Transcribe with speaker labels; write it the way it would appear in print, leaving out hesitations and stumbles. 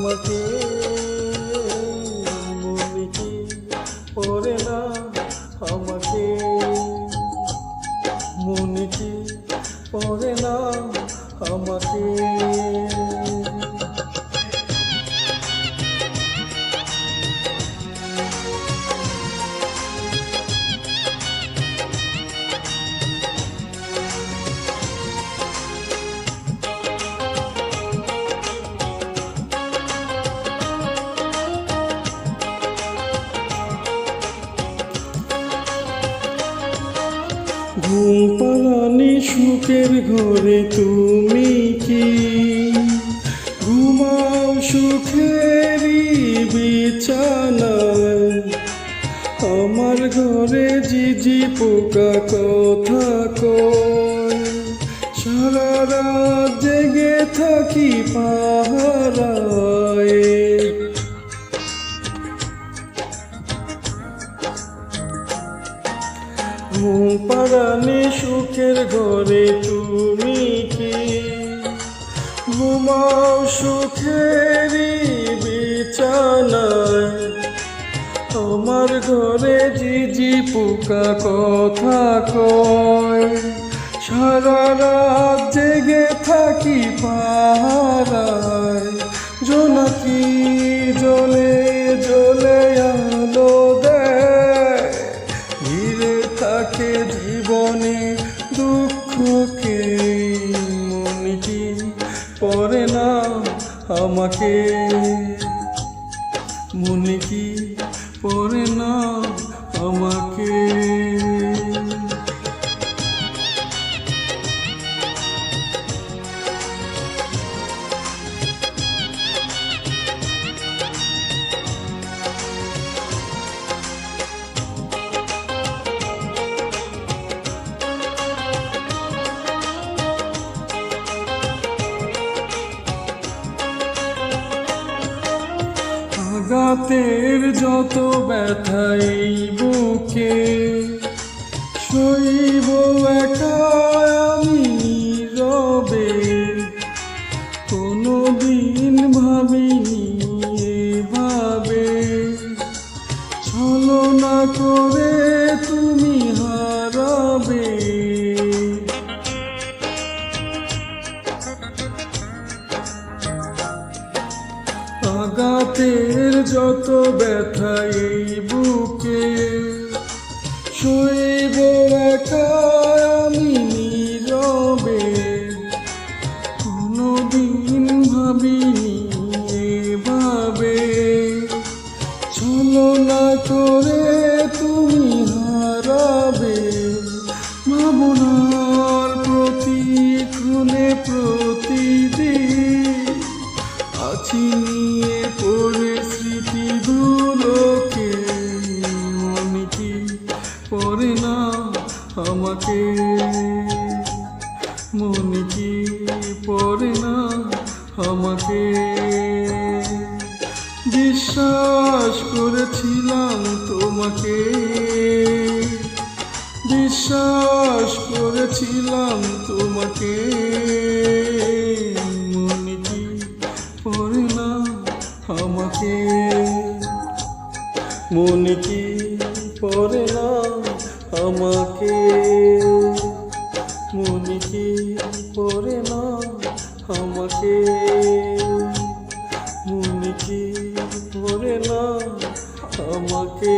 Speaker 1: আমাকে, মনে কি পড়ে না আমাকে, মনে কি পড়ে না আমাকে। ঘুম পাড়ানি সুখের ঘরে তুমি কি ঘুমাও সুখেরই বিছানায়? আমার ঘরে ঝিঝি পোকা কথা কয়, সারা রাত জেগে থাকি পাহারায়। ঘুম পাড়ানি সুখের ঘরে তুমি কি ঘুমাও সুখেরই বিছানায়? আমার ঘরে ঝিঝি পোকা কথা কয়, সারা রাত জেগে থাকি পাহারায়। জোনাকি জ্বলে জ্বলে আলো দেয়, ঘিরে থাকে জীবনে দুঃখকে। মনে কি পড়ে না আমাকে, মনে কি পড়ে না আমাকে। আঘাতের যত ব্যথা এই বুকে সইব একা আমি নীরবে। কোনোদিন ভাবিনি এভাবে ছলনা করে তুমি হারাবে। আঘাতের যত ব্যথা এই বুকে সইব একা আমি নীরবে। কোনোদিন ভাবিনি এভাবে ছলনা করে তুমি হারাবে। ভাবনার প্রতিক্ষণে প্রতিদিন আছি নিয়ে পড়ে স্মৃতিগুলোকে। মনে কি পড়ে না আমাকে, মনে কি পড়ে না আমাকে। বিশ্বাস করেছিলাম তোমাকে, বিশ্বাস করেছিলাম তোমাকে। মনে কি পড়ে না আমাকে, মনে কি পড়ে না আমাকে, মনে কি পড়ে না আমাকে, মনে কি পড়ে না আমাকে।